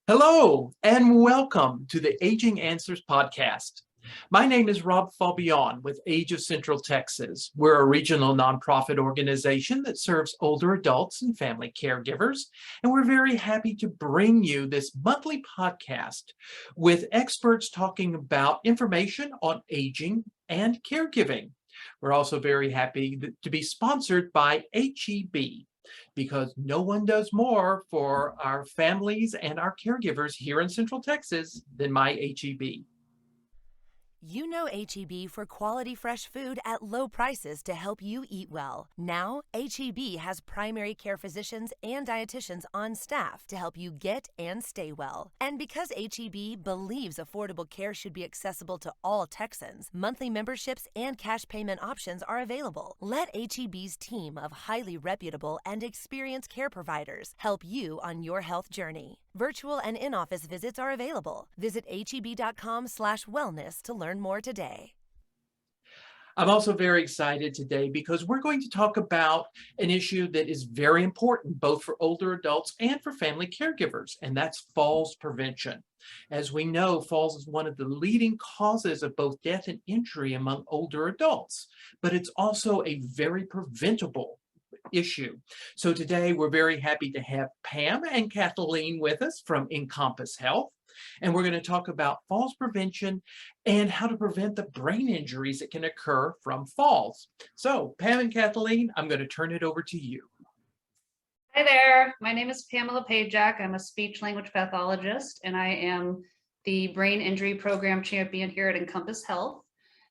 Hello, and welcome to the Aging Answers podcast. My name is Rob Faubion with Age of Central Texas. We're a regional nonprofit organization that serves older adults and family caregivers, and we're very happy to bring you this monthly podcast with experts talking about information on aging and caregiving. We're also very happy to be sponsored by HEB, because no one does more for our families and our caregivers here in Central Texas than my HEB. You know HEB for quality fresh food at low prices to help you eat well. Now, HEB has primary care physicians and dietitians on staff to help you get and stay well. And because HEB believes affordable care should be accessible to all Texans, monthly memberships and cash payment options are available. Let HEB's team of highly reputable and experienced care providers help you on your health journey. Virtual and in-office visits are available. Visit heb.com/wellness to learn more today. I'm also very excited today because we're going to talk about an issue that is very important both for older adults and for family caregivers, and that's falls prevention. As we know, falls is one of the leading causes of both death and injury among older adults, but it's also a very preventable issue. So today we're very happy to have Pam and Kathleen with us from Encompass Health. And we're going to talk about falls prevention and how to prevent the brain injuries that can occur from falls. So Pam and Kathleen, I'm going to turn it over to you. Hi there, my name is Pamela Pajek. I'm a speech language pathologist and I am the brain injury program champion here at Encompass Health.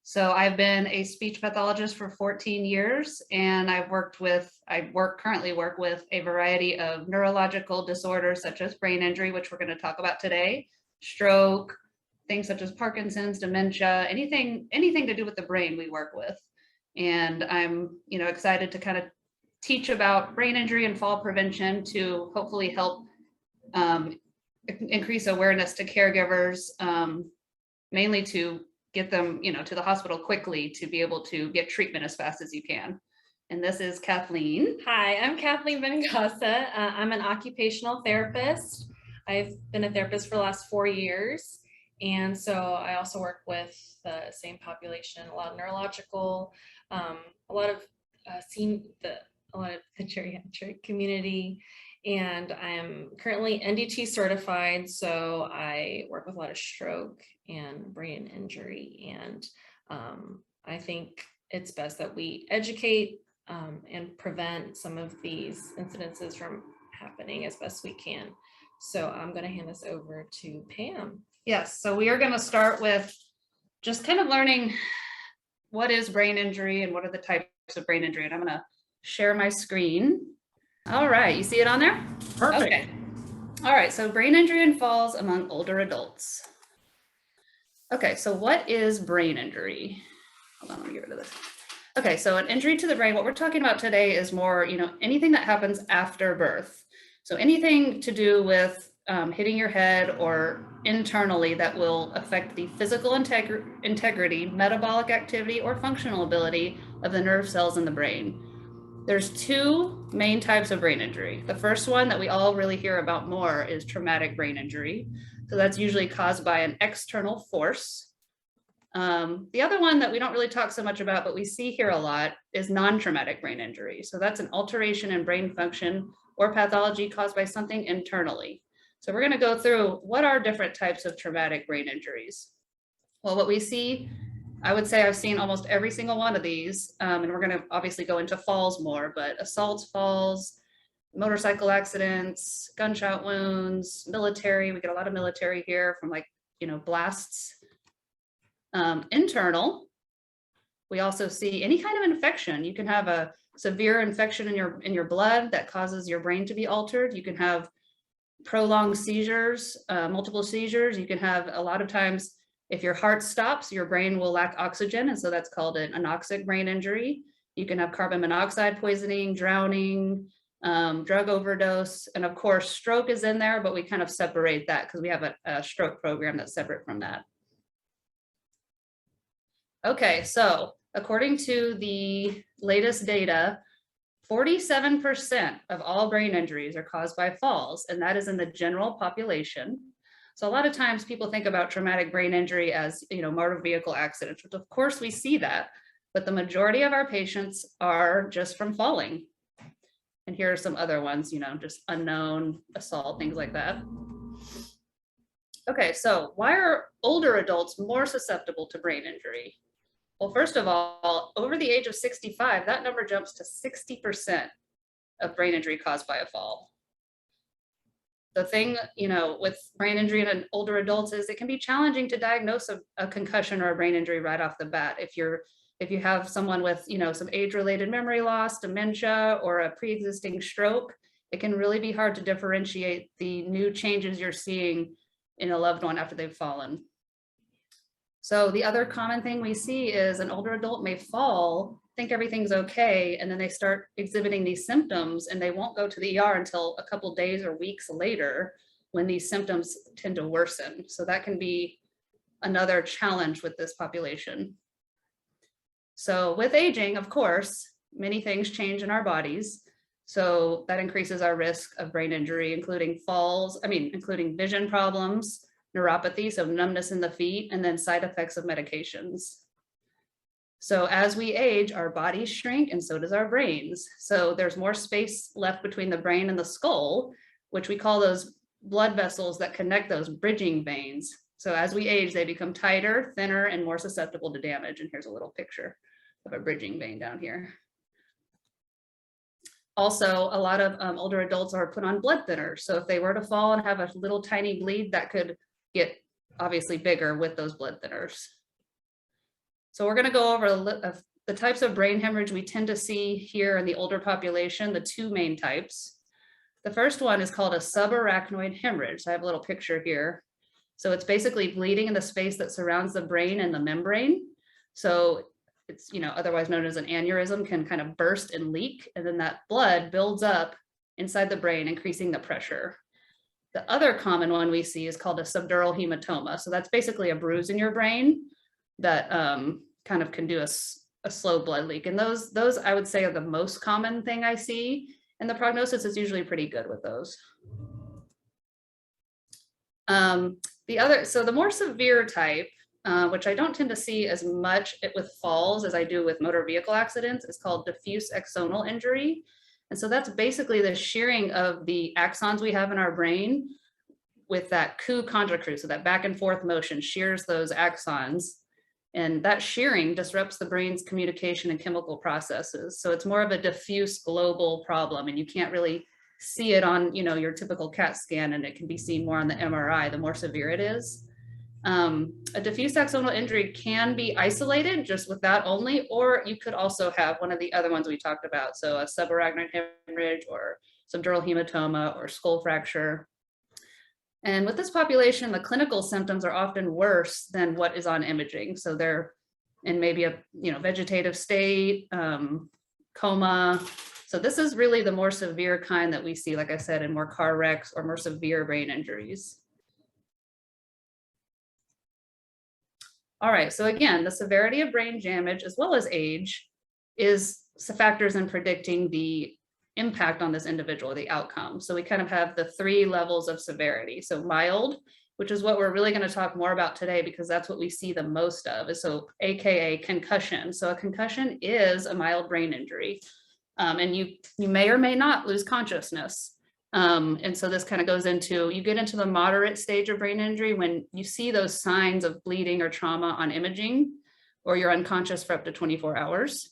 So I've been a speech pathologist for 14 years and currently work with a variety of neurological disorders such as brain injury, which we're going to talk about today, stroke, things such as Parkinson's, dementia, anything to do with the brain we work with. And I'm excited to kind of teach about brain injury and fall prevention to hopefully help increase awareness to caregivers, mainly to get them, to the hospital quickly to be able to get treatment as fast as you can. And this is Kathleen. Hi, I'm Kathleen Venincasa. I'm an occupational therapist. I've been a therapist for the last 4 years. And so I also work with the same population, a lot of neurological, a lot of the geriatric community. And I'm currently NDT certified, so I work with a lot of stroke and brain injury. And I think it's best that we educate and prevent some of these incidences from happening as best we can. So I'm going to hand this over to Pam. Yes, so we are going to start with just kind of learning what is brain injury and what are the types of brain injury. And I'm going to share my screen. All right, you see it on there? Perfect. Okay. All right, so brain injury and falls among older adults. Okay, so what is brain injury? Hold on, let me get rid of this. Okay, so an injury to the brain, what we're talking about today is more, anything that happens after birth. So anything to do with hitting your head or internally that will affect the physical integrity, metabolic activity, or functional ability of the nerve cells in the brain. There's two main types of brain injury. The first one that we all really hear about more is traumatic brain injury. So that's usually caused by an external force. The other one that we don't really talk so much about, but we see here a lot, is non-traumatic brain injury. So that's an alteration in brain function or pathology caused by something internally. So we're going to go through what are different types of traumatic brain injuries. Well, what we see, I would say I've seen almost every single one of these, and we're going to obviously go into falls more, but assaults, falls, motorcycle accidents, gunshot wounds, military. We get a lot of military here from blasts. Internal, we also see any kind of infection. You can have a severe infection in your blood that causes your brain to be altered. You can have prolonged seizures, multiple seizures. You can have, a lot of times, if your heart stops, your brain will lack oxygen, and so that's called an anoxic brain injury. You can have carbon monoxide poisoning, drowning, drug overdose, and of course, stroke is in there, but we kind of separate that because we have a stroke program that's separate from that. Okay, so according to the latest data, 47% of all brain injuries are caused by falls, and that is in the general population. So a lot of times people think about traumatic brain injury as, motor vehicle accidents, which of course we see that, but the majority of our patients are just from falling. And here are some other ones, just unknown assault, things like that. Okay, so why are older adults more susceptible to brain injury? Well, first of all, over the age of 65, that number jumps to 60% of brain injury caused by a fall. The thing, with brain injury in older adults is it can be challenging to diagnose a concussion or a brain injury right off the bat. If you have someone with, some age-related memory loss, dementia, or a pre-existing stroke, it can really be hard to differentiate the new changes you're seeing in a loved one after they've fallen. So the other common thing we see is an older adult may fall, think everything's okay, and then they start exhibiting these symptoms and they won't go to the ER until a couple days or weeks later when these symptoms tend to worsen. So that can be another challenge with this population. So with aging, of course, many things change in our bodies. So that increases our risk of brain injury, including including vision problems, neuropathy, so numbness in the feet, and then side effects of medications. So as we age, our bodies shrink and so does our brains. So there's more space left between the brain and the skull, which we call those blood vessels that connect those bridging veins. So as we age, they become tighter, thinner, and more susceptible to damage. And here's a little picture of a bridging vein down here. Also, a lot of older adults are put on blood thinners. So if they were to fall and have a little tiny bleed, that could get obviously bigger with those blood thinners. So we're going to go over the types of brain hemorrhage we tend to see here in the older population, the two main types. The first one is called a subarachnoid hemorrhage. So I have a little picture here. So it's basically bleeding in the space that surrounds the brain and the membrane. So it's, otherwise known as an aneurysm, can kind of burst and leak, and then that blood builds up inside the brain, increasing the pressure. The other common one we see is called a subdural hematoma. So that's basically a bruise in your brain that kind of can do a slow blood leak. And those I would say are the most common thing I see. And the prognosis is usually pretty good with those. So the more severe type, which I don't tend to see as much with falls as I do with motor vehicle accidents, is called diffuse axonal injury. And so that's basically the shearing of the axons we have in our brain with that contra cru, so that back and forth motion shears those axons. And that shearing disrupts the brain's communication and chemical processes. So it's more of a diffuse global problem, and you can't really see it on, your typical CAT scan, and it can be seen more on the MRI, the more severe it is. A diffuse axonal injury can be isolated just with that only, or you could also have one of the other ones we talked about. So a subarachnoid hemorrhage or subdural hematoma or skull fracture. And with this population, the clinical symptoms are often worse than what is on imaging. So they're in maybe a vegetative state, coma. So this is really the more severe kind that we see, like I said, in more car wrecks or more severe brain injuries. All right, so again, the severity of brain damage as well as age is factors in predicting the impact on this individual, the outcome. So we kind of have the three levels of severity. So mild, which is what we're really going to talk more about today because that's what we see the most of, is so AKA concussion. So a concussion is a mild brain injury. And you may or may not lose consciousness. And so this kind of goes into, you get into the moderate stage of brain injury when you see those signs of bleeding or trauma on imaging, or you're unconscious for up to 24 hours.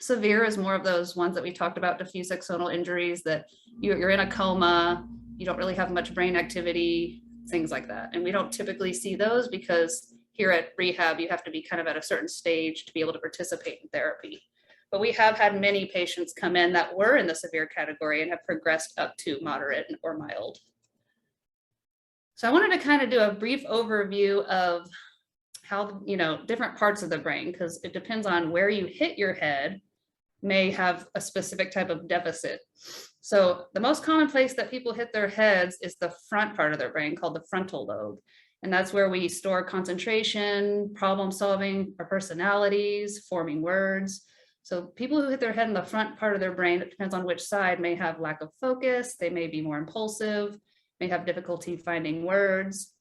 Severe is more of those ones that we talked about, diffuse axonal injuries, that you're in a coma, you don't really have much brain activity, things like that. And we don't typically see those because here at rehab, you have to be kind of at a certain stage to be able to participate in therapy. But we have had many patients come in that were in the severe category and have progressed up to moderate or mild. So I wanted to kind of do a brief overview of how, different parts of the brain, because it depends on where you hit your head, may have a specific type of deficit. So the most common place that people hit their heads is the front part of their brain, called the frontal lobe. And that's where we store concentration, problem solving, our personalities, forming words. So people who hit their head in the front part of their brain, it depends on which side, may have lack of focus, they may be more impulsive, may have difficulty finding words.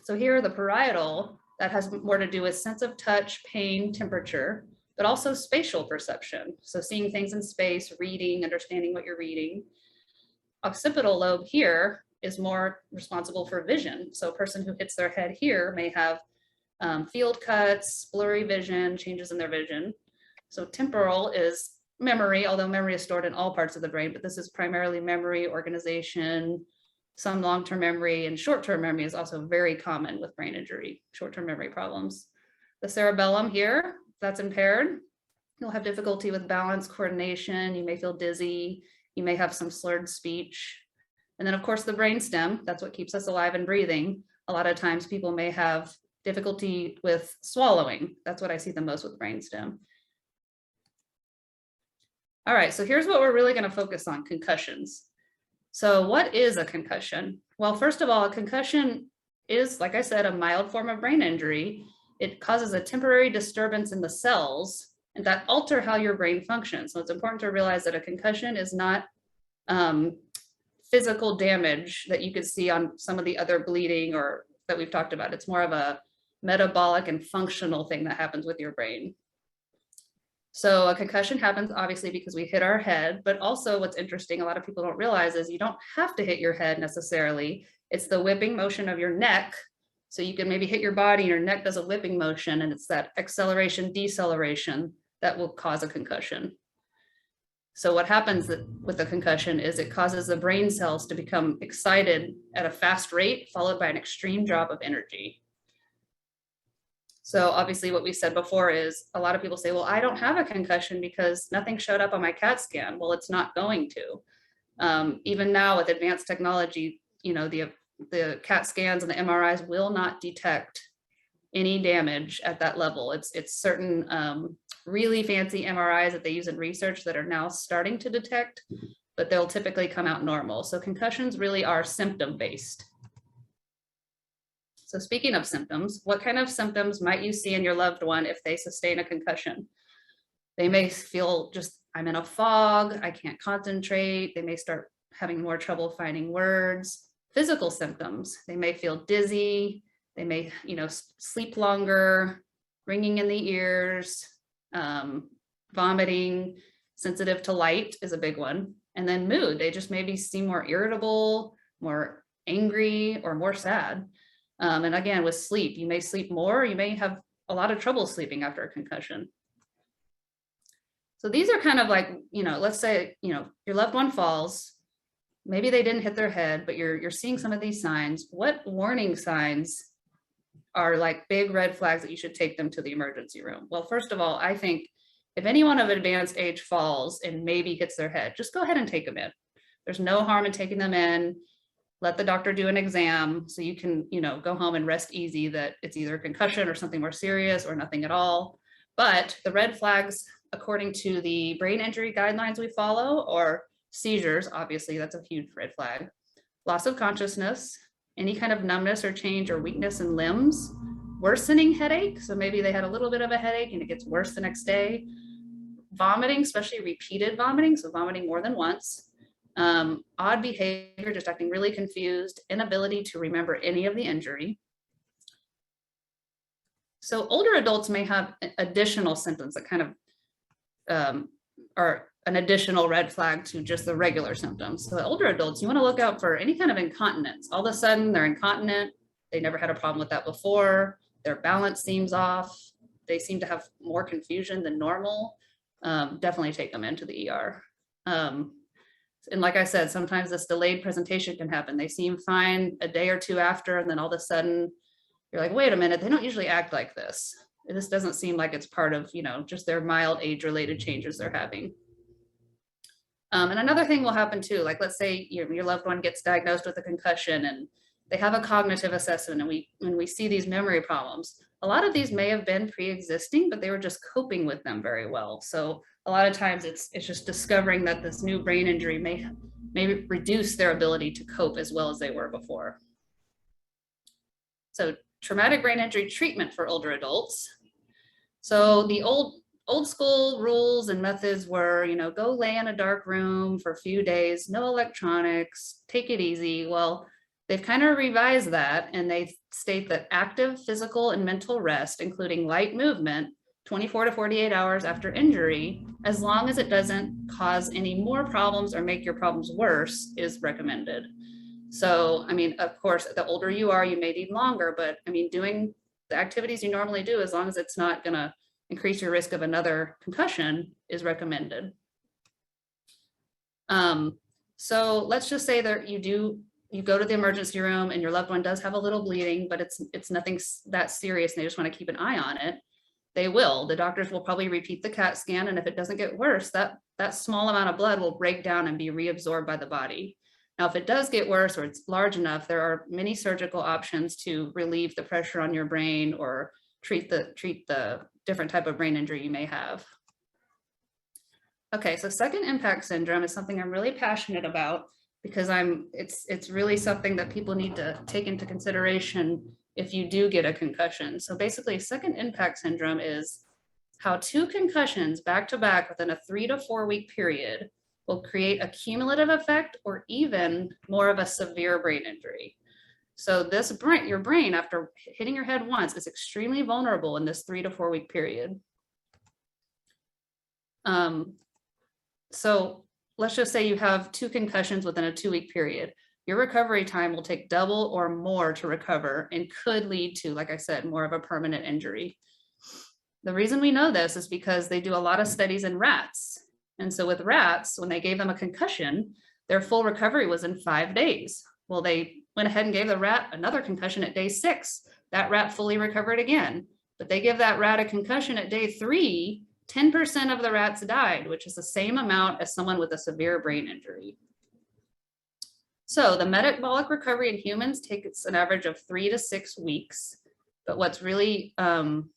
So here the parietal, that has more to do with sense of touch, pain, temperature, but also spatial perception. So seeing things in space, reading, understanding what you're reading. Occipital lobe here is more responsible for vision. So a person who hits their head here may have field cuts, blurry vision, changes in their vision. So temporal is memory, although memory is stored in all parts of the brain, but this is primarily memory, organization, some long-term memory, and short-term memory is also very common with brain injury, short-term memory problems. The cerebellum here, if that's impaired, you'll have difficulty with balance, coordination, you may feel dizzy, you may have some slurred speech. And then of course the brainstem, that's what keeps us alive and breathing. A lot of times people may have difficulty with swallowing. That's what I see the most with brainstem. All right, so here's what we're really going to focus on, concussions. So what is a concussion? Well, first of all, a concussion is, like I said, a mild form of brain injury. It causes a temporary disturbance in the cells and that alter how your brain functions. So it's important to realize that a concussion is not physical damage that you could see on some of the other bleeding or that we've talked about. It's more of a metabolic and functional thing that happens with your brain. So a concussion happens obviously because we hit our head, but also what's interesting, a lot of people don't realize is you don't have to hit your head necessarily. It's the whipping motion of your neck. So you can maybe hit your body, your neck does a whipping motion, and it's that acceleration, deceleration that will cause a concussion. So what happens with a concussion is it causes the brain cells to become excited at a fast rate, followed by an extreme drop of energy. So obviously what we said before is a lot of people say, well, I don't have a concussion because nothing showed up on my CAT scan. Well, it's not going to. Even now with advanced technology, you know, the CAT scans and the MRIs will not detect any damage at that level. It's certain really fancy MRIs that they use in research that are now starting to detect, but they'll typically come out normal. So concussions really are symptom based. So speaking of symptoms, what kind of symptoms might you see in your loved one if they sustain a concussion? They may feel just, I'm in a fog, I can't concentrate. They may start having more trouble finding words. Physical symptoms, they may feel dizzy. They may, you know, sleep longer, ringing in the ears, vomiting, sensitive to light is a big one. And then mood, they just maybe seem more irritable, more angry, or more sad. And again, with sleep, you may sleep more, you may have a lot of trouble sleeping after a concussion. So these are kind of like, you know, let's say, you know, your loved one falls, maybe they didn't hit their head, but you're seeing some of these signs. What warning signs are like big red flags that you should take them to the emergency room? Well, first of all, I think if anyone of advanced age falls and maybe hits their head, just go ahead and take them in. There's no harm in taking them in. Let the doctor do an exam so you can, you know, go home and rest easy that it's either a concussion or something more serious or nothing at all. But the red flags, according to the brain injury guidelines we follow, are seizures, obviously that's a huge red flag. Loss of consciousness, any kind of numbness or change or weakness in limbs, worsening headache. So maybe they had a little bit of a headache and it gets worse the next day. Vomiting, especially repeated vomiting, so vomiting more than once. Odd behavior, just acting really confused, inability to remember any of the injury. So older adults may have additional symptoms that kind of are an additional red flag to just the regular symptoms. So older adults, you want to look out for any kind of incontinence. All of a sudden they're incontinent. They never had a problem with that before. Their balance seems off. They seem to have more confusion than normal. Definitely take them into the ER. And like I said, sometimes this delayed presentation can happen. They seem fine a day or two after, and then all of a sudden you're like, wait a minute, they don't usually act like this. This doesn't seem like it's part of, you know, just their mild age-related changes they're having. And another thing will happen too, like let's say your loved one gets diagnosed with a concussion and they have a cognitive assessment, and when we see these memory problems, a lot of these may have been pre-existing, but they were just coping with them very well. So a lot of times it's just discovering that this new brain injury may reduce their ability to cope as well as they were before. So traumatic brain injury treatment for older adults. So the old old school rules and methods were, you know, go lay in a dark room for a few days, no electronics, take it easy. Well, they've kind of revised that, and they state that active physical and mental rest, including light movement, 24 to 48 hours after injury, as long as it doesn't cause any more problems or make your problems worse, is recommended. So, I mean, of course, the older you are, you may need longer, but I mean, doing the activities you normally do, as long as it's not going to increase your risk of another concussion, is recommended. So let's just say that you go to the emergency room and your loved one does have a little bleeding, but it's nothing that serious, and they just want to keep an eye on it. They will. The doctors will probably repeat the CAT scan, and if it doesn't get worse, that small amount of blood will break down and be reabsorbed by the body. Now, if it does get worse or it's large enough, there are many surgical options to relieve the pressure on your brain or treat the different type of brain injury you may have. Okay, so second impact syndrome is something I'm really passionate about, because it's really something that people need to take into consideration if you do get a concussion. So basically, second impact syndrome is how 2 concussions back to back within a 3 to 4 week period will create a cumulative effect or even more of a severe brain injury. So your brain, after hitting your head once, is extremely vulnerable in this 3 to 4 week period. So let's just say you have 2 concussions within a 2 week period. Your recovery time will take double or more to recover and could lead to, like I said, more of a permanent injury. The reason we know this is because they do a lot of studies in rats. And so with rats, when they gave them a concussion, their full recovery was in 5 days. Well, they went ahead and gave the rat another concussion at day 6. That rat fully recovered again. But they give that rat a concussion at day 3, 10% of the rats died, which is the same amount as someone with a severe brain injury. So the metabolic recovery in humans takes an average of 3 to 6 weeks. But what's really, kind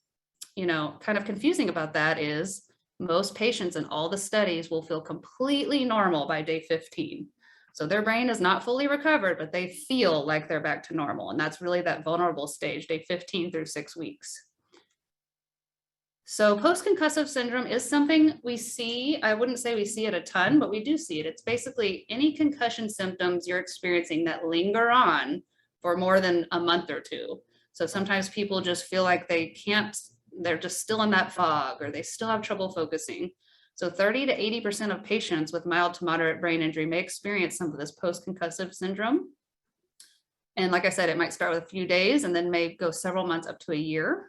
of confusing about that is most patients in all the studies will feel completely normal by day 15. So their brain is not fully recovered, but they feel like they're back to normal. And that's really that vulnerable stage, day 15 through 6 weeks. So postconcussive syndrome is something we see. I wouldn't say we see it a ton, but we do see it. It's basically any concussion symptoms you're experiencing that linger on for more than a month or 2. So sometimes people just feel like they're just still in that fog, or they still have trouble focusing. So 30 to 80% of patients with mild to moderate brain injury may experience some of this postconcussive syndrome. And like I said, it might start with a few days and then may go several months up to a year.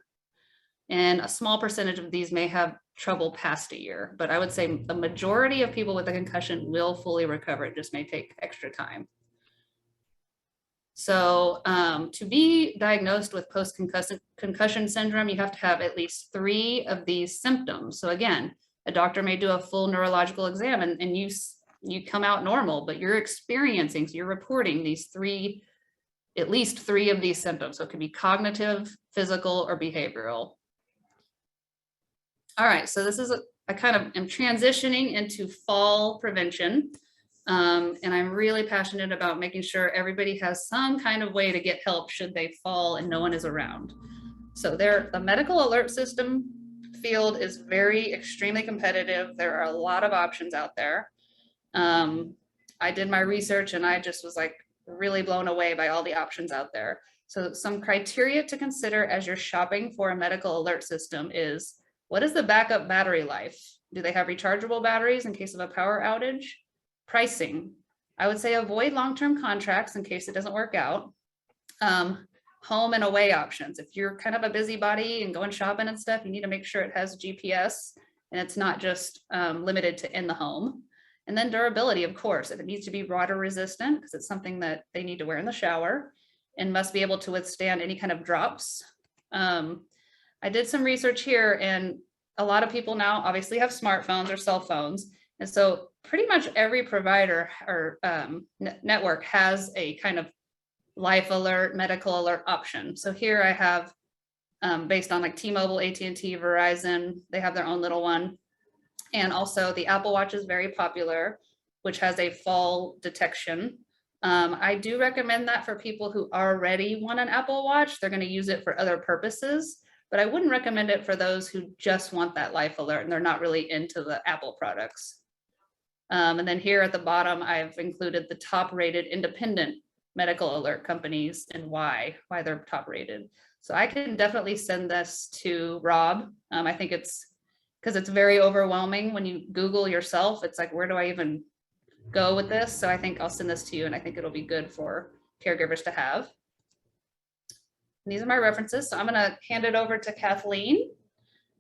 And a small percentage of these may have trouble past a year, but I would say the majority of people with a concussion will fully recover. It just may take extra time. So to be diagnosed with concussion syndrome, you have to have at least 3 of these symptoms. So again, a doctor may do a full neurological exam and you come out normal, but you're experiencing, so you're reporting at least 3 of these symptoms. So it could be cognitive, physical, or behavioral. All right, so this is I kind of am transitioning into fall prevention. And I'm really passionate about making sure everybody has some kind of way to get help should they fall and no one is around. So the medical alert system field is extremely competitive. There are a lot of options out there. I did my research and I just was like really blown away by all the options out there. So some criteria to consider as you're shopping for a medical alert system is, what is the backup battery life? Do they have rechargeable batteries in case of a power outage? Pricing. I would say avoid long-term contracts in case it doesn't work out. Home and away options. If you're kind of a busybody and going shopping and stuff, you need to make sure it has GPS and it's not just limited to in the home. And then durability, of course, if it needs to be water resistant, because it's something that they need to wear in the shower and must be able to withstand any kind of drops. I did some research here, and a lot of people now obviously have smartphones or cell phones. And so pretty much every provider or network has a kind of life alert, medical alert option. So here I have, based on like T-Mobile, AT&T, Verizon, they have their own little one. And also the Apple Watch is very popular, which has a fall detection. I do recommend that for people who already want an Apple Watch. They're going to use it for other purposes. but I wouldn't recommend it for those who just want that life alert and they're not really into the Apple products. And then here at the bottom, I've included the top rated independent medical alert companies and why they're top rated. So I can definitely send this to Rob. I think it's because it's very overwhelming when you Google yourself. It's like, where do I even go with this? So I think I'll send this to you, and I think it'll be good for caregivers to have. And these are my references. So I'm going to hand it over to Kathleen.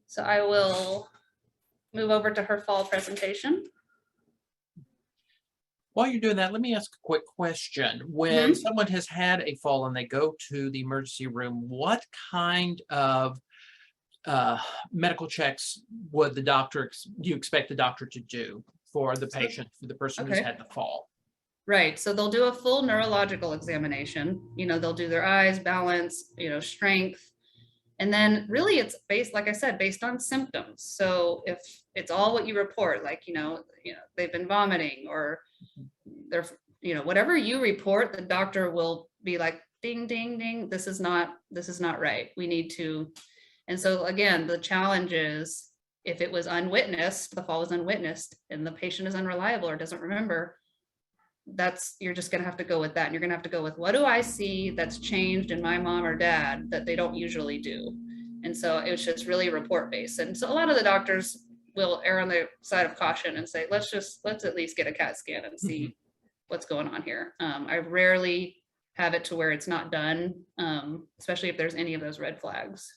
So I will move over to her fall presentation. While you're doing that, let me ask a quick question. When someone has had a fall and they go to the emergency room, what kind of medical checks would the doctor, do you expect the doctor to do for the patient, for the person who's had the fall? Right. So they'll do a full neurological examination. You know, they'll do their eyes, balance, you know, strength. And then really it's based, like I said, based on symptoms. So if it's all what you report, like, you know, they've been vomiting or they're, you know, whatever you report, the doctor will be like, ding, ding, ding, this is not right. We need to. And so again, the challenge is if it was unwitnessed, the fall was unwitnessed and the patient is unreliable or doesn't remember, you're just going to have to go with that. And you're going to have to go with, what do I see that's changed in my mom or dad that they don't usually do? And so it was just really report based. And so a lot of the doctors will err on the side of caution and say, let's at least get a CAT scan and see what's going on here. I rarely have it to where it's not done, especially if there's any of those red flags.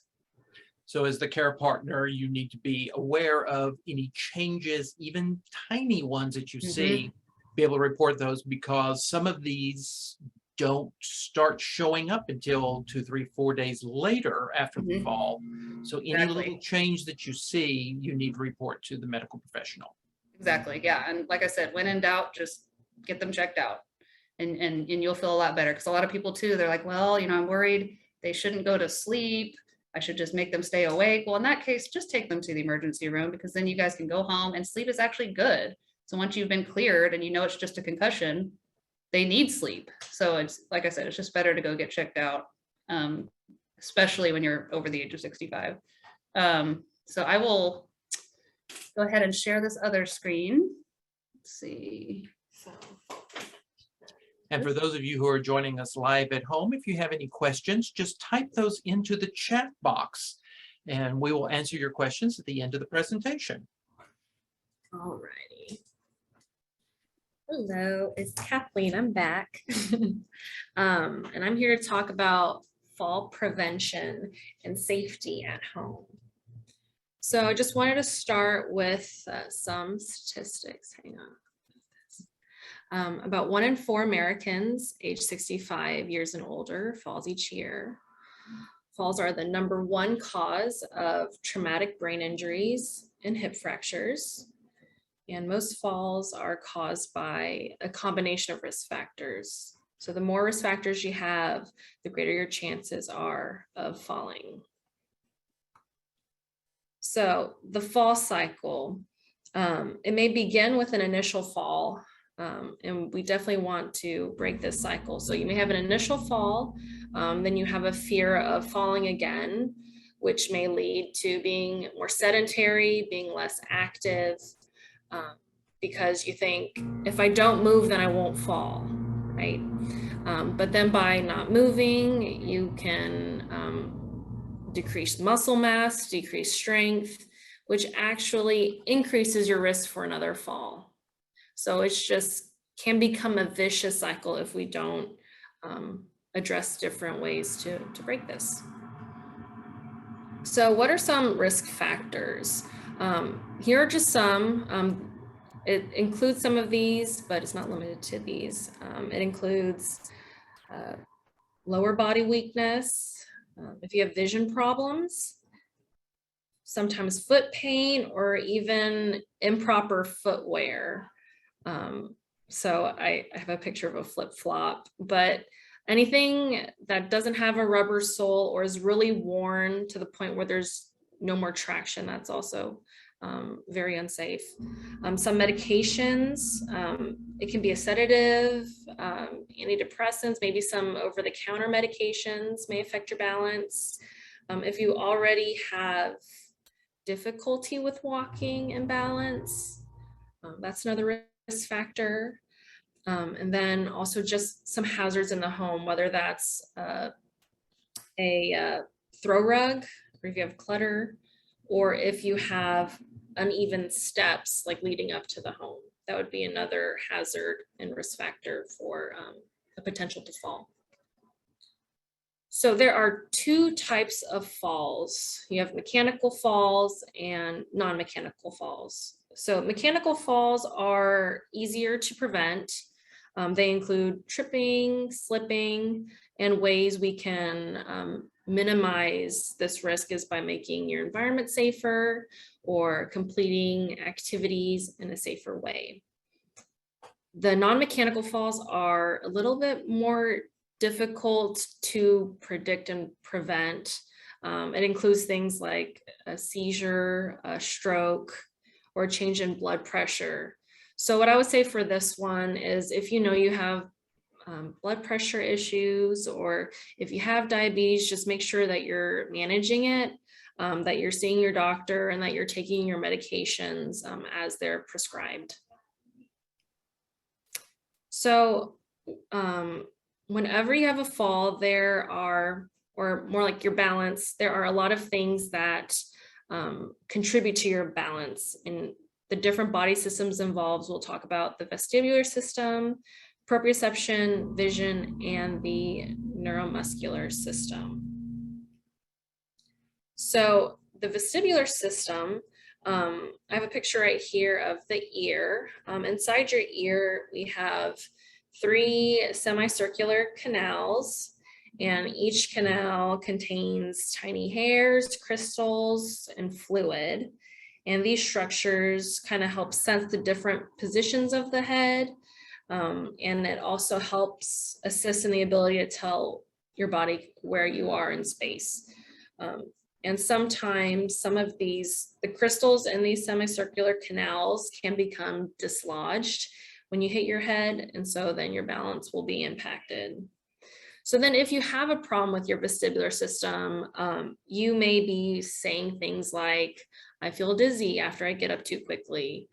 So as the care partner, you need to be aware of any changes, even tiny ones that you see, be able to report those, because some of these don't start showing up until 2, 3, 4 days later after the fall. So any little change that you see, you need to report to the medical professional. Exactly. Yeah. And like I said, when in doubt, just get them checked out and you'll feel a lot better. Because a lot of people too, they're like, well, you know, I'm worried they shouldn't go to sleep. I should just make them stay awake. Well, in that case, just take them to the emergency room, because then you guys can go home, and sleep is actually good. So once you've been cleared and you know it's just a concussion, they need sleep. So it's, like I said, it's just better to go get checked out, especially when you're over the age of 65. So I will go ahead and share this other screen. Let's see. And for those of you who are joining us live at home, if you have any questions, just type those into the chat box and we will answer your questions at the end of the presentation. All righty. Hello, it's Kathleen. I'm back. And I'm here to talk about fall prevention and safety at home. So I just wanted to start with some statistics. Hang on. About 1 in 4 Americans age 65 years and older falls each year. Falls are the #1 cause of traumatic brain injuries and hip fractures. And most falls are caused by a combination of risk factors. So the more risk factors you have, the greater your chances are of falling. So the fall cycle, it may begin with an initial fall, and we definitely want to break this cycle. So you may have an initial fall, then you have a fear of falling again, which may lead to being more sedentary, being less active, because you think, if I don't move, then I won't fall, right? But then by not moving, you can decrease muscle mass, decrease strength, which actually increases your risk for another fall. So it's just can become a vicious cycle if we don't address different ways to break this. So what are some risk factors? Here are just some. It includes some of these, but it's not limited to these. It includes lower body weakness, if you have vision problems, sometimes foot pain, or even improper footwear. So I have a picture of a flip-flop, but anything that doesn't have a rubber sole or is really worn to the point where there's no more traction, that's also very unsafe. Some medications, it can be a sedative, antidepressants, maybe some over-the-counter medications may affect your balance. If you already have difficulty with walking and balance, that's another risk factor. And then also just some hazards in the home, whether that's a throw rug, or if you have clutter, or if you have uneven steps like leading up to the home. That would be another hazard and risk factor for a potential to fall. So there are two types of falls. You have mechanical falls and non-mechanical falls. So mechanical falls are easier to prevent. They include tripping, slipping, and ways we can minimize this risk is by making your environment safer or completing activities in a safer way. The non-mechanical falls are a little bit more difficult to predict and prevent. It includes things like a seizure, a stroke, or a change in blood pressure. So what I would say for this one is if you know you have blood pressure issues, or if you have diabetes, just make sure that you're managing it, that you're seeing your doctor, and that you're taking your medications as they're prescribed. So whenever you have a fall, there are, or more like your balance, there are a lot of things that contribute to your balance. And the different body systems involved, we'll talk about the vestibular system, proprioception, vision, and the neuromuscular system. So the vestibular system, I have a picture right here of the ear. Inside your ear, we have 3 semicircular canals, and each canal contains tiny hairs, crystals, and fluid. And these structures kind of help sense the different positions of the head. And it also helps assist in the ability to tell your body where you are in space. And sometimes some of the crystals in these semicircular canals can become dislodged when you hit your head. And so then your balance will be impacted. So then if you have a problem with your vestibular system, you may be saying things like, I feel dizzy after I get up too quickly.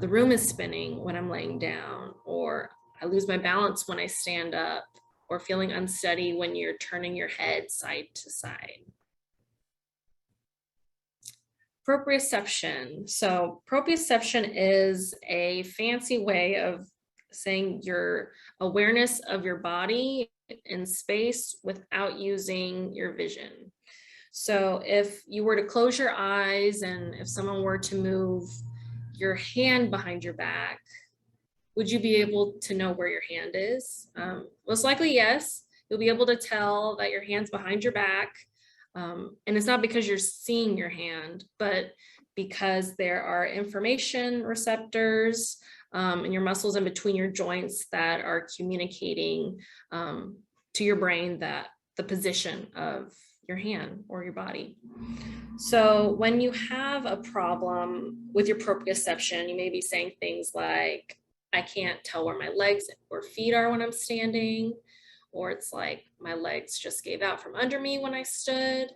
The room is spinning when I'm laying down, or I lose my balance when I stand up, or feeling unsteady when you're turning your head side to side. Proprioception. So proprioception is a fancy way of saying your awareness of your body in space without using your vision. So if you were to close your eyes and if someone were to move your hand behind your back, would you be able to know where your hand is? Most likely, yes. You'll be able to tell that your hand's behind your back. And it's not because you're seeing your hand, but because there are information receptors in your muscles in between your joints that are communicating to your brain that the position of your hand or your body. So when you have a problem with your proprioception, you may be saying things like, I can't tell where my legs or feet are when I'm standing, or it's like my legs just gave out from under me when I stood,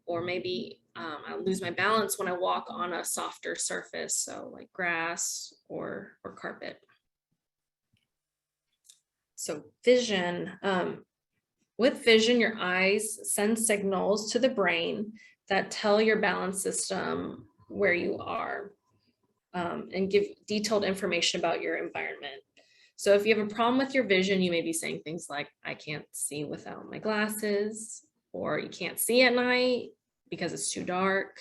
or maybe I lose my balance when I walk on a softer surface, so like grass or carpet. So vision, with vision, your eyes send signals to the brain that tell your balance system where you are and give detailed information about your environment. So if you have a problem with your vision, you may be saying things like, I can't see without my glasses, or you can't see at night because it's too dark.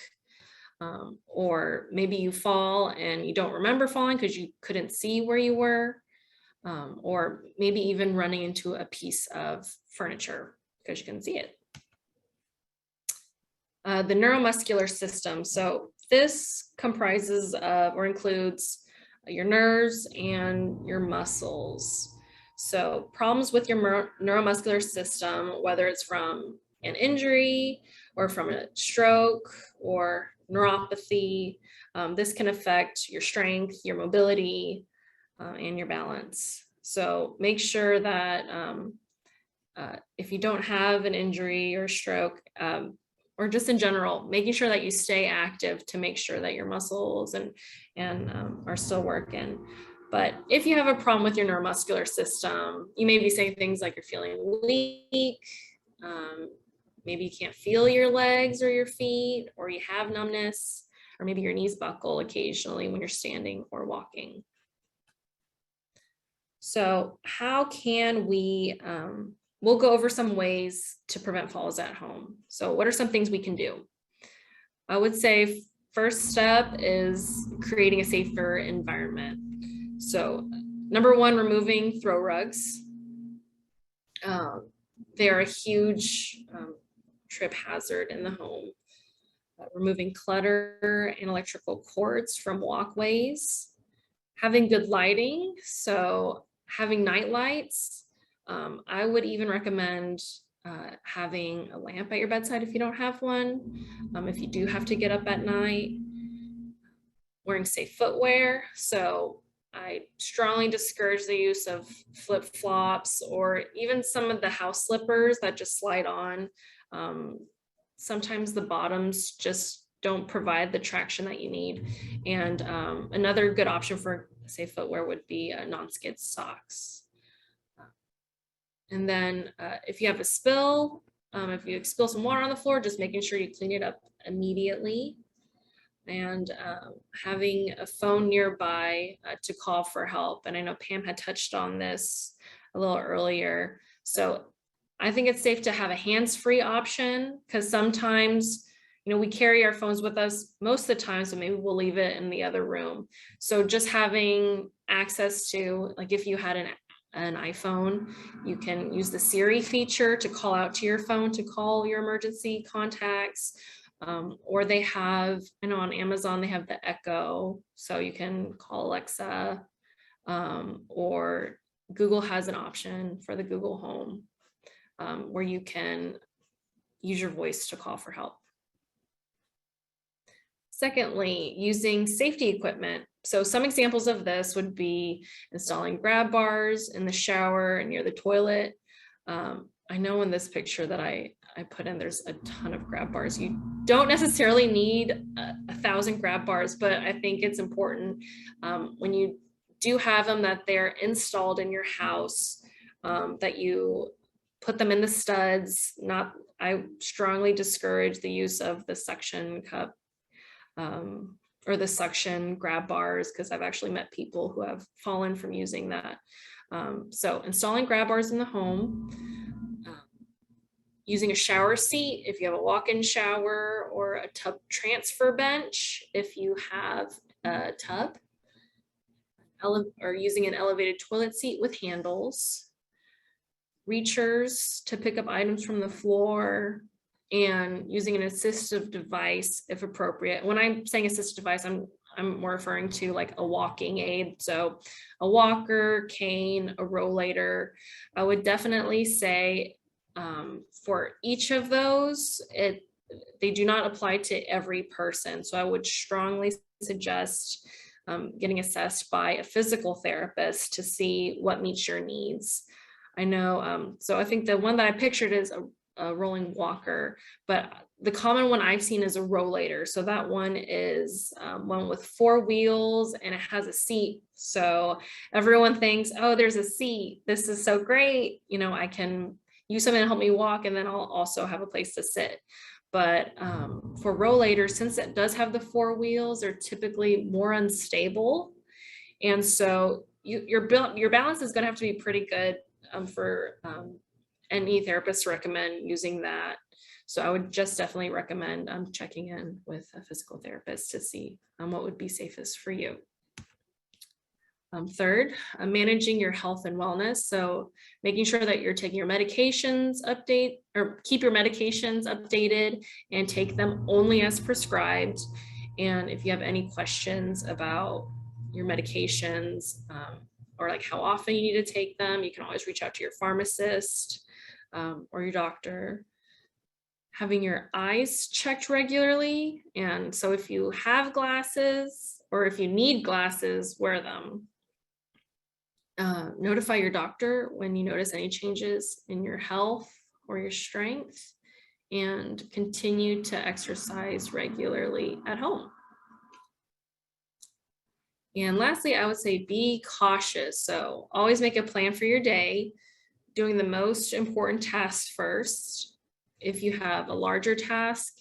Or maybe you fall and you don't remember falling because you couldn't see where you were. Or maybe even running into a piece of furniture because you can see it. The neuromuscular system. So this comprises of or includes your nerves and your muscles. So problems with your neuromuscular system, whether it's from an injury or from a stroke or neuropathy, this can affect your strength, your mobility, and your balance. So make sure that if you don't have an injury or stroke, or just in general, making sure that you stay active to make sure that your muscles and are still working. But if you have a problem with your neuromuscular system, you may be saying things like you're feeling weak, maybe you can't feel your legs or your feet, or you have numbness, or maybe your knees buckle occasionally when you're standing or walking. So how can we, we'll go over some ways to prevent falls at home. So what are some things we can do? I would say first step is creating a safer environment. So number one, removing throw rugs. They are a huge trip hazard in the home. Removing clutter and electrical cords from walkways. Having good lighting, so having night lights. I would even recommend having a lamp at your bedside if you don't have one. If you do have to get up at night. Wearing safe footwear, so I strongly discourage the use of flip-flops or even some of the house slippers that just slide on. Sometimes the bottoms just don't provide the traction that you need. And another good option for safe footwear would be non-skid socks. And then if you have a spill, if you spill some water on the floor, just making sure you clean it up immediately. And having a phone nearby to call for help. And I know Pam had touched on this a little earlier. So I think it's safe to have a hands-free option, because sometimes, you know, we carry our phones with us most of the time, so maybe we'll leave it in the other room. So just having access to, like, if you had an iPhone, you can use the Siri feature to call out to your phone to call your emergency contacts. Or they have, I know on Amazon, they have the Echo, so you can call Alexa, or Google has an option for the Google Home, where you can use your voice to call for help. Secondly, using safety equipment. So some examples of this would be installing grab bars in the shower and near the toilet. I know in this picture that I put in, there's a ton of grab bars. You don't necessarily need 1,000 grab bars, but I think it's important when you do have them that they're installed in your house, that you put them in the studs. I strongly discourage the use of the suction cup or the suction grab bars, because I've actually met people who have fallen from using that. So installing grab bars in the home. Using a shower seat if you have a walk-in shower, or a tub transfer bench if you have a tub, or using an elevated toilet seat with handles, reachers to pick up items from the floor, and using an assistive device if appropriate. When I'm saying assistive device, I'm more referring to like a walking aid. So a walker, cane, a rollator. I would definitely say for each of those, they do not apply to every person. So I would strongly suggest getting assessed by a physical therapist to see what meets your needs. I know, so I think the one that I pictured is a rolling walker, but the common one I've seen is a rollator. So that one is one with 4 wheels and it has a seat. So everyone thinks, oh, there's a seat. This is so great. You know, I can use something to help me walk, and then I'll also have a place to sit. But for rollators, since it does have the 4 wheels, they're typically more unstable. And so your balance is going to have to be pretty good for any therapist to recommend using that. So I would just definitely recommend checking in with a physical therapist to see what would be safest for you. Third, managing your health and wellness. So making sure that you're taking your medications keep your medications updated and take them only as prescribed. And if you have any questions about your medications or like how often you need to take them, you can always reach out to your pharmacist or your doctor. Having your eyes checked regularly. And so if you have glasses or if you need glasses, wear them. Notify your doctor when you notice any changes in your health or your strength, and continue to exercise regularly at home. And lastly, I would say be cautious. So always make a plan for your day, doing the most important tasks first. If you have a larger task,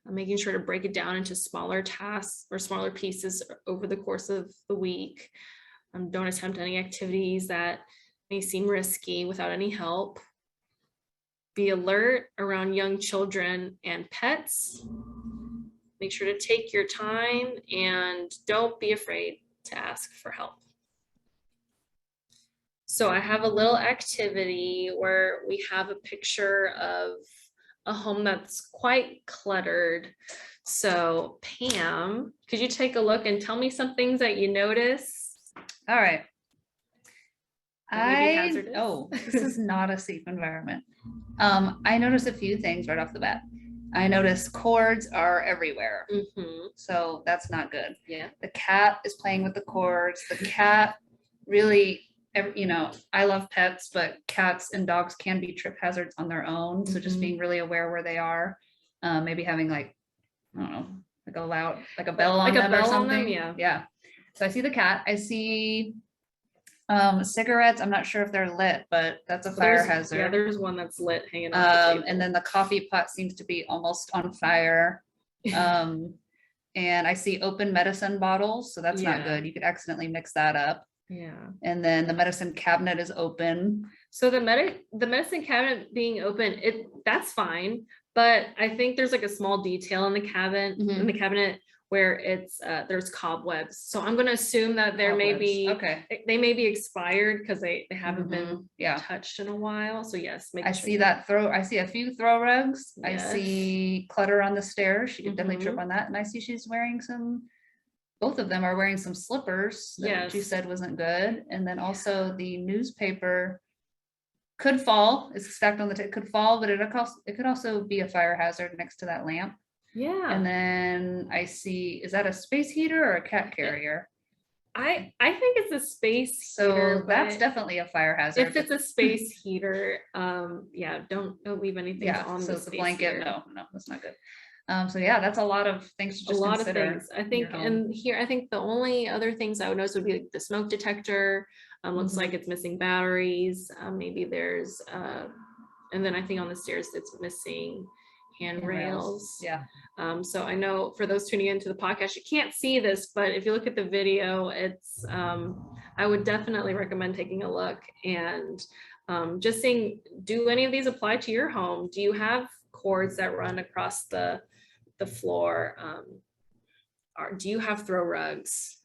making sure to break it down into smaller tasks or smaller pieces over the course of the week. Don't attempt any activities that may seem risky without any help. Be alert around young children and pets. Make sure to take your time and don't be afraid to ask for help. So I have a little activity where we have a picture of a home that's quite cluttered. So Pam, could you take a look and tell me some things that you notice? All right. That may be hazardous. This is not a safe environment. I noticed a few things right off the bat. I noticed cords are everywhere. So that's not good. Yeah. The cat is playing with the cords. The cat really, you know, I love pets, but cats and dogs can be trip hazards on their own. So just being really aware where they are, maybe having like, I don't know, like a loud, like a bell on them or something. Yeah. So I see the cat. I see cigarettes. I'm not sure if they're lit, but that's a fire hazard. Yeah, there's one that's lit hanging off the table. And then the coffee pot seems to be almost on fire. And I see open medicine bottles, so that's not good. You could accidentally mix that up. Yeah. And then the medicine cabinet is open. So the medicine cabinet being open, that's fine. But I think there's like a small detail in the cabinet where it's there's cobwebs. So I'm going to assume that there may be they may be expired because they haven't been touched in a while. So yes, I see that I see a few throw rugs. Yes. I see clutter on the stairs. She could definitely trip on that. And I see she's wearing both of them are wearing some slippers that you said wasn't good. And then also the newspaper could fall. It's stacked on the table, could fall, but it could also be a fire hazard next to that lamp. Yeah. And then I see, is that a space heater or a cat carrier? I think it's a space heater. So that's definitely a fire hazard. If it's a space heater, don't leave anything on so the it's a blanket. heater. No, that's not good. So yeah, that's a lot of things to just consider. A lot of things. I think, and here, I think the only other things I would notice would be like the smoke detector. Looks like it's missing batteries. Maybe there's, and then I think on the stairs it's missing handrails. Yeah. So I know for those tuning into the podcast, you can't see this, but if you look at the video, it's, I would definitely recommend taking a look and just seeing, do any of these apply to your home? Do you have cords that run across the floor? Or do you have throw rugs?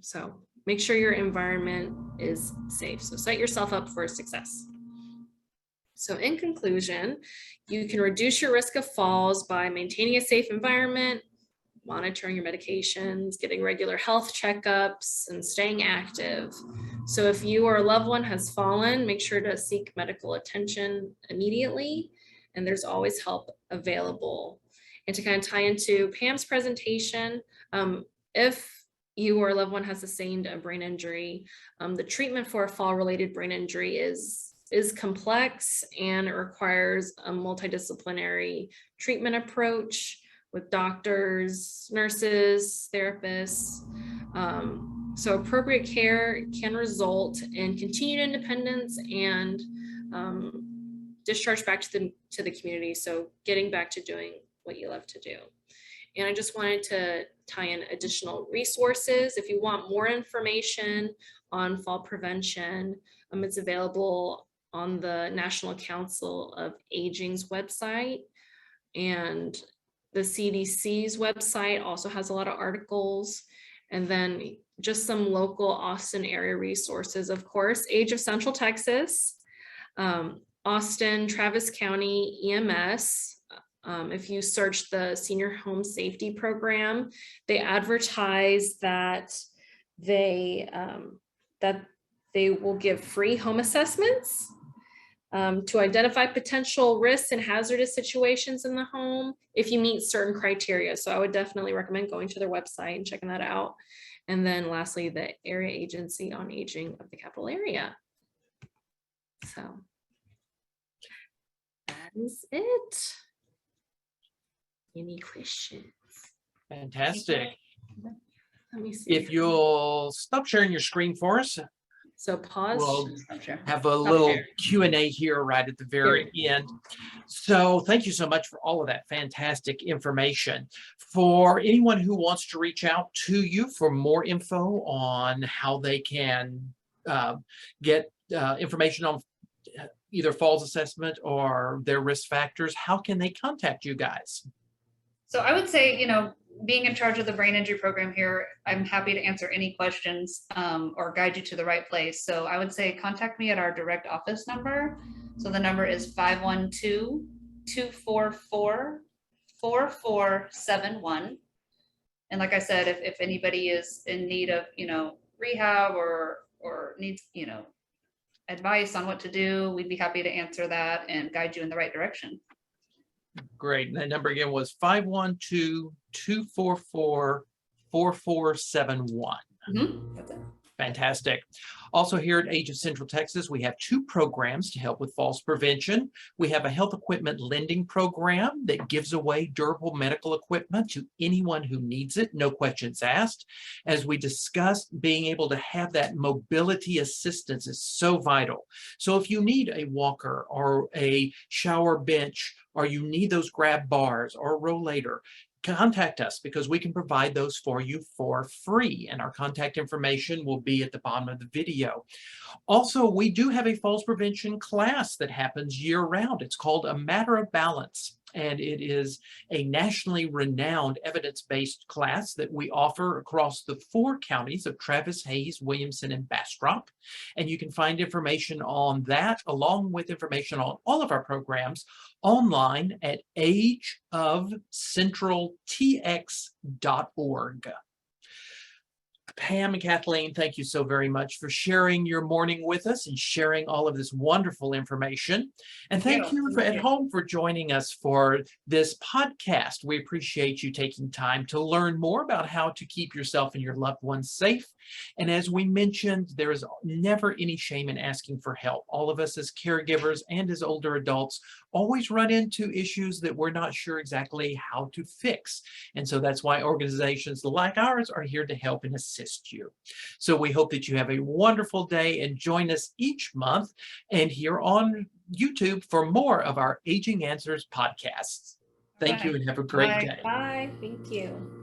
So make sure your environment is safe. So set yourself up for success. So in conclusion, you can reduce your risk of falls by maintaining a safe environment, monitoring your medications, getting regular health checkups, and staying active. So if you or a loved one has fallen, make sure to seek medical attention immediately, and there's always help available. And to kind of tie into Pam's presentation, if you or a loved one has sustained a brain injury, the treatment for a fall-related brain injury is complex and it requires a multidisciplinary treatment approach with doctors, nurses, therapists. So appropriate care can result in continued independence and discharge back to the community. So getting back to doing what you love to do. And I just wanted to tie in additional resources. If you want more information on fall prevention, it's available on the National Council of Aging's website, and the CDC's website also has a lot of articles, and then just some local Austin area resources. Of course, Age of Central Texas, Austin, Travis County EMS. If you search the Senior Home Safety Program, they advertise that they will give free home assessments to identify potential risks and hazardous situations in the home if you meet certain criteria. So I would definitely recommend going to their website and checking that out. And then lastly, the area agency on aging of the capital area. So that is it. Any questions? Fantastic. Let me see. If you'll stop sharing your screen for us, So pause. we'll Sure. have a little share. Q&A here right at the very end. So thank you so much for all of that fantastic information. For anyone who wants to reach out to you for more info on how they can get information on either falls assessment or their risk factors, how can they contact you guys? So I would say, being in charge of the brain injury program here, I'm happy to answer any questions or guide you to the right place. So I would say contact me at our direct office number. So the number is 512-244-4471. And like I said, if anybody is in need of, rehab or needs, advice on what to do, we'd be happy to answer that and guide you in the right direction. Great. And that number again was 512-244-4471. That's it. Fantastic. Also here at Age of Central Texas, we have 2 programs to help with falls prevention. We have a health equipment lending program that gives away durable medical equipment to anyone who needs it, no questions asked. As we discussed, being able to have that mobility assistance is so vital. So if you need a walker or a shower bench, or you need those grab bars or a rollator, contact us because we can provide those for you for free, and our contact information will be at the bottom of the video. Also, we do have a falls prevention class that happens year-round. It's called A Matter of Balance, and it is a nationally renowned evidence-based class that we offer across the 4 counties of Travis, Hayes, Williamson, and Bastrop. And you can find information on that along with information on all of our programs online at ageofcentraltx.org. Pam and Kathleen, thank you so very much for sharing your morning with us and sharing all of this wonderful information. And thank you at home for joining us for this podcast. We appreciate you taking time to learn more about how to keep yourself and your loved ones safe. And as we mentioned, there is never any shame in asking for help. All of us as caregivers and as older adults always run into issues that we're not sure exactly how to fix. And so that's why organizations like ours are here to help and assist you. So we hope that you have a wonderful day and join us each month and here on YouTube for more of our Aging Answers podcasts. Thank you and have a great day. Bye. Thank you.